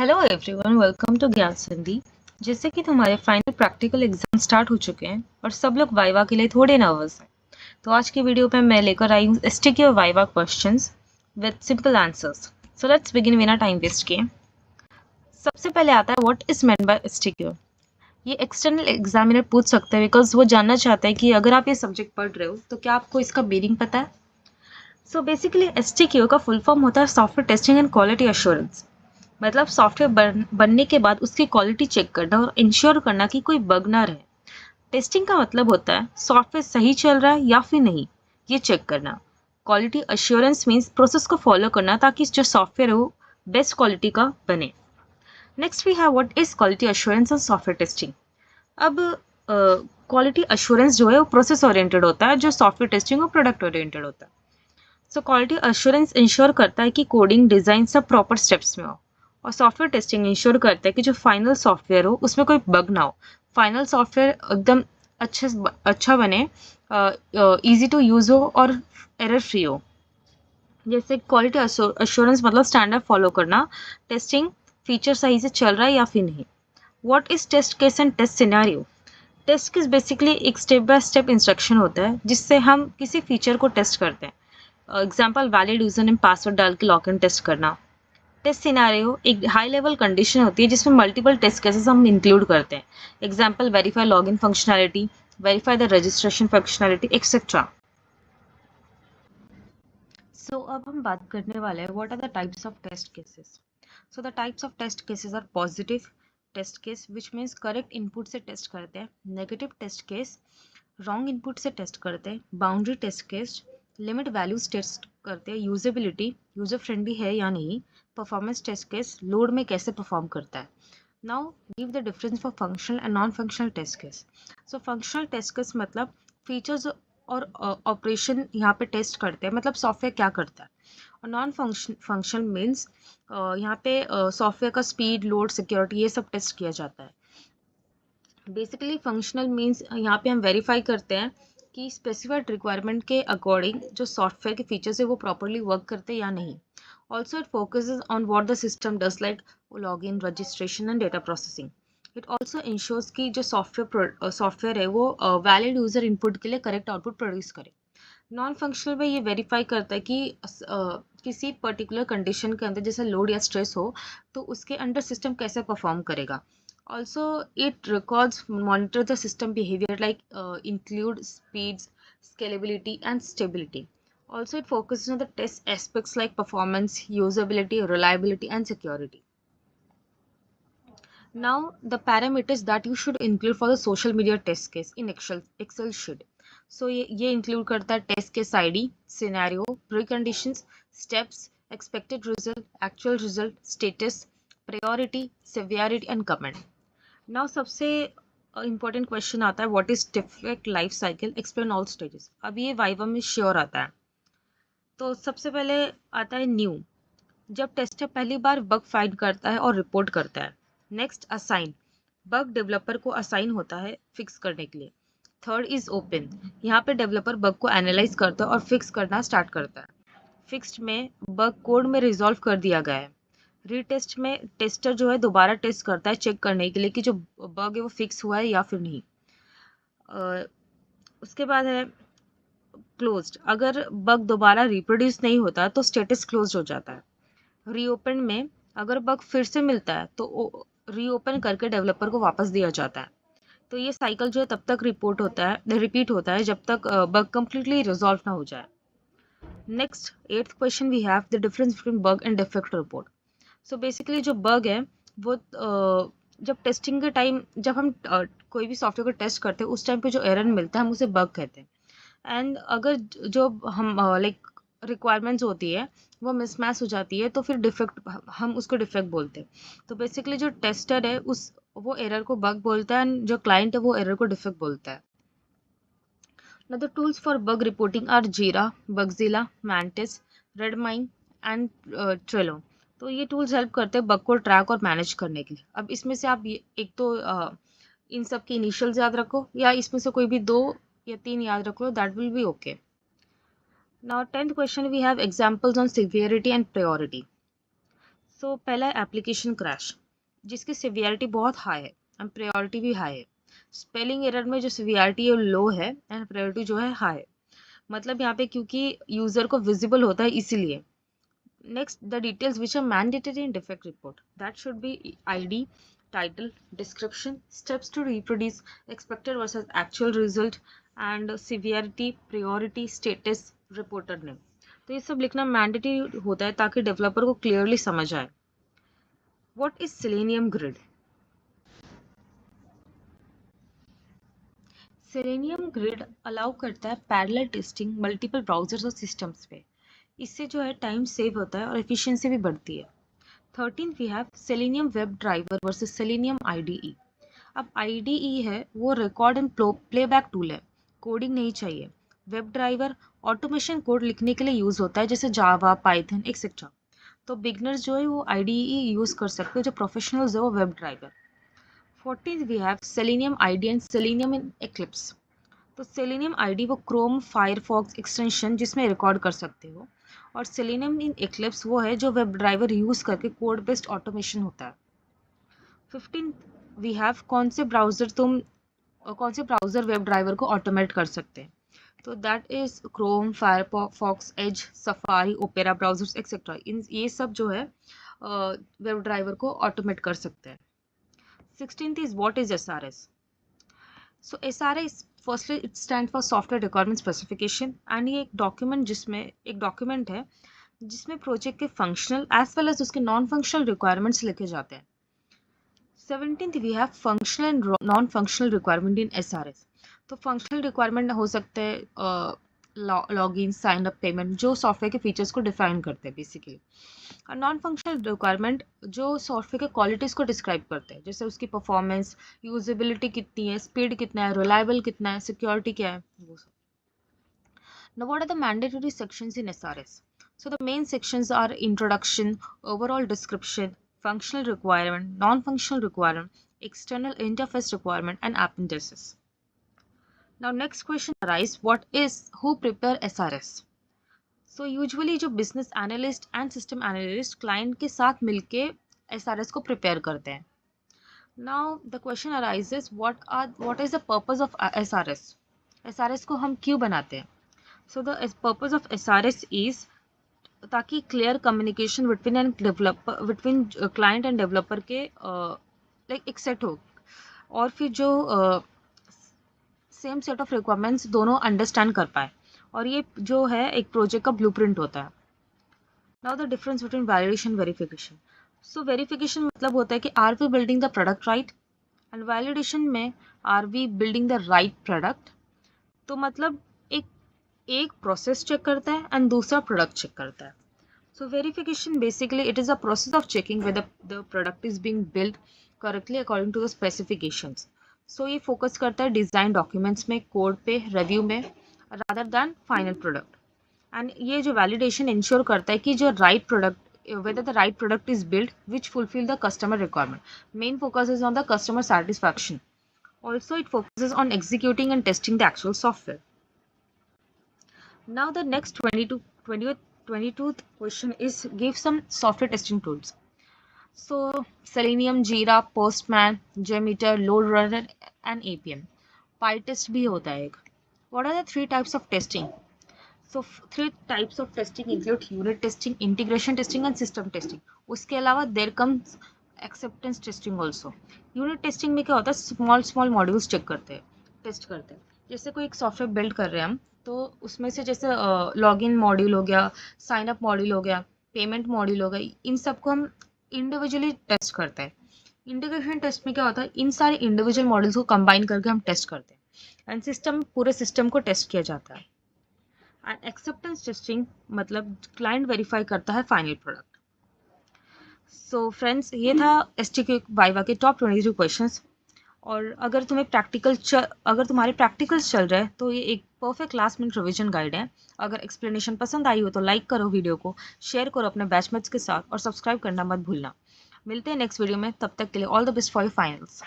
Hello everyone, welcome to ज्ञान संधि। जैसे कि तुम्हारे फाइनल प्रैक्टिकल एग्जाम स्टार्ट हो चुके हैं और सब लोग वाइवा के लिए थोड़े नर्वस हैं, तो आज की वीडियो पे मैं लेकर आई हूँ एसटीक्यू और viva questions with simple answers. So let's begin बिना टाइम वेस्ट किए। सबसे पहले आता है व्हाट इज मेंट बाय एसटीक्यू। ये एक्सटर्नल एग्जामिनर पूछ सकते हैं बिकॉज वो जानना चाहता है कि अगर आप ये सब्जेक्ट पढ़ रहे हो तो क्या आपको इसका मीनिंग पता है। सो बेसिकली एसटीक्यू का फुल फॉर्म होता है software testing and quality assurance. मतलब सॉफ्टवेयर बनने के बाद उसकी क्वालिटी चेक करना और इंश्योर करना कि कोई बग ना रहे। टेस्टिंग का मतलब होता है सॉफ्टवेयर सही चल रहा है या फिर नहीं, ये चेक करना। क्वालिटी अश्योरेंस मीन्स प्रोसेस को फॉलो करना ताकि जो सॉफ्टवेयर है वो बेस्ट क्वालिटी का बने। Next we have what is quality assurance and software testing. अब क्वालिटी अश्योरेंस जो है वो प्रोसेस ओरिएंटेड होता है, जो सॉफ्टवेयर टेस्टिंग और प्रोडक्ट ओरिएंटेड होता है। सो क्वालिटी अश्योरेंस इंश्योर करता है कि कोडिंग डिज़ाइन सब प्रॉपर स्टेप्स में हो, और सॉफ्टवेयर टेस्टिंग इंश्योर करता है कि जो फाइनल सॉफ्टवेयर हो उसमें कोई बग ना हो, फाइनल सॉफ्टवेयर एकदम अच्छा बने, इजी टू यूज़ हो और एरर फ्री हो। जैसे क्वालिटी अश्योरेंस मतलब स्टैंडर्ड फॉलो करना, टेस्टिंग फीचर सही से चल रहा है या फिर नहीं। What is test case and test scenario. Test case basically एक स्टेप बाय स्टेप इंस्ट्रक्शन होता है जिससे हम किसी फीचर को टेस्ट करते हैं। Example valid user name password डाल के लॉग इन टेस्ट करना। टेस्ट सिनेरियो एक हाई लेवल कंडीशन होती है जिसमें मल्टीपल टेस्ट केसेस हम इंक्लूड करते हैं। Example verify login functionality, verify the registration functionality etcetera. So अब हम बात करने वाले हैं what are the types of test cases. So the types of test cases are positive test case which means correct input से test करते हैं, negative test case wrong input से टेस्ट करते हैं, boundary test case limit values test करते हैं, usability user friendly है या नहीं, परफॉर्मेंस टेस्ट केस लोड में कैसे परफॉर्म करता है। Now give the difference for functional and non functional test case. So functional test case मतलब फीचर्स और ऑपरेशन यहाँ पे टेस्ट करते हैं, मतलब सॉफ्टवेयर क्या करता है। और नॉन फंक्शनल मीन्स यहाँ पे सॉफ्टवेयर का स्पीड लोड सिक्योरिटी ये सब टेस्ट किया जाता है। बेसिकली फंक्शनल मीन्स यहाँ पे हम वेरीफाई करते हैं कि स्पेसिफाइड रिक्वायरमेंट के अकॉर्डिंग जो सॉफ्टवेयर के फीचर्स है वो प्रॉपरली वर्क करते हैं या नहीं। Also it focuses on what the system does like login registration and data processing. It also ensures कि जो सॉफ्टवेयर है वो वैलिड यूजर इनपुट के लिए करेक्ट आउटपुट प्रोड्यूस करे। नॉन फंक्शनल में ये वेरीफाई करता है कि किसी पर्टिकुलर कंडीशन के अंदर जैसे लोड या स्ट्रेस हो तो उसके अंडर सिस्टम कैसे परफॉर्म करेगा। Also, it records monitor the system behavior like include speeds, scalability, and stability. Also, it focuses on the test aspects like performance, usability, reliability, and security. Now, the parameters that you should include for the social media test case in Excel sheet. So, ये include करता है test case ID, scenario, preconditions, steps, expected result, actual result, status, priority, severity, and comment. Now सबसे important question आता है what is defect life cycle explain all stages. अब ये viva में sure आता है। तो सबसे पहले आता है न्यू, जब टेस्टर पहली बार बग फाइंड करता है और रिपोर्ट करता है। नेक्स्ट असाइन, बग डेवलपर को असाइन होता है फिक्स करने के लिए। थर्ड इज ओपन, यहाँ पे डेवलपर बग को एनालाइज करता है और फिक्स करना स्टार्ट करता है। फिक्स्ड में बग कोड में रिजॉल्व कर दिया गया है। रीटेस्ट में टेस्टर जो है दोबारा टेस्ट करता है चेक करने के लिए कि जो बग है वो फिक्स हुआ है या फिर नहीं। उसके बाद है क्लोज्ड, अगर बग दोबारा रिप्रोड्यूस नहीं होता तो स्टेटस क्लोज्ड हो जाता है। रीओपन में अगर बग फिर से मिलता है तो रीओपन करके डेवलपर को वापस दिया जाता है। तो ये साइकिल जो है तब तक रिपीट होता है जब तक बग कंप्लीटली रिजॉल्व ना हो जाए। Next 8th question we have the difference between bug and defect report. So basically जो बग है वो जब टेस्टिंग के टाइम जब हम कोई भी सॉफ्टवेयर को टेस्ट करते हैं उस टाइम पे जो एरर मिलता है हम उसे बग कहते हैं। एंड अगर जो हम लाइक रिक्वायरमेंट्स होती है वो मिसमैच हो जाती है तो फिर डिफेक्ट हम उसको डिफेक्ट बोलते हैं। तो बेसिकली जो टेस्टर है उस वो एरर को बग बोलता है एंड जो क्लाइंट है वो एरर को डिफेक्ट बोलता है। Now the tools for bug reporting are Jira, Bugzilla, Mantis, Redmine and Trello. तो ये टूल्स हेल्प करते हैं बग को ट्रैक और मैनेज करने के लिए। अब इसमें से आप एक तो इन सब की इनिशियल्स याद रखो या इसमें से कोई भी 2 या 3 याद रख लो, that will be okay. Now 10th question we have examples on severity and priority. So पहला एप्लीकेशन क्रैश, जिसकी सिवियरिटी बहुत हाई है एंड प्रायोरिटी भी हाई है। स्पेलिंग एरर में जो सिवियरिटी है लो है एंड प्रायोरिटी जो है हाई है, मतलब यहाँ पे क्योंकि यूजर को विजिबल होता है इसीलिए। Next, the details which are mandatory in defect report, that should be ID, title, description, steps to reproduce, expected versus actual result and severity, priority, status, reporter name. तो ये सब लिखना मैंडेटरी होता है ताकि डेवलपर को क्लियरली समझ आए। What is selenium grid? Selenium grid allow करता है पैरेलल टेस्टिंग मल्टीपल ब्राउजर्स और सिस्टम्स पे। इससे जो है टाइम सेव होता है और एफिशिएंसी भी बढ़ती है। 13th we have Selenium web driver versus Selenium IDE। अब IDE है वो रिकॉर्ड एंड प्लेबैक टूल है, कोडिंग नहीं चाहिए। वेब ड्राइवर ऑटोमेशन कोड लिखने के लिए यूज होता है, जैसे जावा, पाइथन एक्सेट्रा। तो बिगनर्स जो है वो IDE यूज कर सकते हो, जो प्रोफेशनल्स है वो web driver. 14th we have Selenium IDE and Selenium in Eclipse. तो सेलेनियम IDE वो क्रोम फायरफॉक्स एक्सटेंशन जिसमें रिकॉर्ड कर सकते हो, और सेलेनियम इन एक्लिप्स वो है जो वेब ड्राइवर यूज करके कोड बेस्ड ऑटोमेशन होता है। 15 वी हैव कौन से ब्राउजर वेब ड्राइवर को ऑटोमेट कर सकते हैं, तो that is Chrome, Firefox, Edge, Safari, Opera browsers etcetera. इन ये सब जो है वेब ड्राइवर को ऑटोमेट कर सकते हैं। 16th is what is SRS? So SRS firstly it stand for software requirement specification, and ये एक डॉक्यूमेंट है जिसमें प्रोजेक्ट के फंक्शनल एज वेल एज उसके नॉन फंक्शनल रिक्वायरमेंट्स लिखे जाते हैं। 17th we have functional and non functional requirement in SRS। तो फंक्शनल रिक्वायरमेंट हो सकते हैं लॉगिन, साइन अप, पेमेंट, जो सॉफ्टवेयर के फीचर्स को डिफाइन करते हैं बेसिकली। और नॉन फंक्शनल रिक्वायरमेंट जो सॉफ्टवेयर के क्वालिटीज़ को डिस्क्राइब करते हैं, जैसे उसकी परफॉर्मेंस, यूजेबिलिटी कितनी है, स्पीड कितना है, रिलायबल कितना है, सिक्योरिटी क्या है, वो सब। Now, what are the mandatory sections in SRS? So, the main sections are introduction, overall description, functional requirement, non-functional requirement, external interface requirement, and appendices. Now, next question arises, who prepare SRS? So, usually जो business analyst and system analyst client के साथ मिलके SRS को prepare करते हैं. Now, the question arises, what is the purpose of SRS? SRS को हम क्यों बनाते हैं? So the purpose of SRS is ताकि clear communication between client and developer के like एक set हो, और फिर जो same set of requirements दोनों understand कर पाए, और ये जो है एक project का blueprint होता है. Now the difference between validation verification. So verification मतलब होता है कि are we building the product right, and validation में are we building the right product. तो मतलब एक प्रोसेस चेक करता है एंड दूसरा प्रोडक्ट चेक करता है. So verification basically it is a process of checking whether the product is being build correctly according to the specifications. So ये focus करता है डिजाइन डॉक्यूमेंट्स में, कोड पे, रिव्यू में, rather than final product. And ये जो validation ensure करता है कि जो right product, whether the right product is built which fulfill the customer requirement. Main focus is on the customer satisfaction. Also, it focuses on executing and testing the actual software. Now the next 22th question is give some software testing tools. So Selenium, Jira, Postman, JMeter, LoadRunner and APM. PyTest भी होता है एक. What are the 3 types of testing? So 3 types of testing include unit testing, integration testing and system testing. उसके अलावा there comes acceptance testing also. Unit testing में क्या होता है, small modules चेक करते हैं, टेस्ट करते हैं. जैसे कोई एक सॉफ्टवेयर बिल्ड कर रहे हैं हम, तो उसमें से जैसे लॉगिन मॉड्यूल हो गया, साइन अप मॉड्यूल हो गया, पेमेंट मॉड्यूल हो गया, इन सबको हम इंडिविजुअली टेस्ट करते हैं. इंटीग्रेशन टेस्ट में क्या होता है, इन सारे इंडिविजुअल मॉड्यूल्स को कंबाइन करके हम टेस्ट करते हैं एंड पूरे सिस्टम को टेस्ट किया जाता है. एंड एक्सेप्टेंस टेस्टिंग मतलब क्लाइंट वेरीफाई करता है फाइनल प्रोडक्ट. सो फ्रेंड्स, ये था STQ वाइवा के टॉप 22 क्वेश्चंस. और अगर तुम्हारे प्रैक्टिकल्स चल रहे हैं तो ये एक perfect last minute revision guide है. अगर एक्सप्लेनेशन पसंद आई हो तो लाइक करो वीडियो को, शेयर करो अपने बैचमेट्स के साथ और सब्सक्राइब करना मत भूलना. मिलते हैं नेक्स्ट वीडियो में, तब तक के लिए all the best for your finals.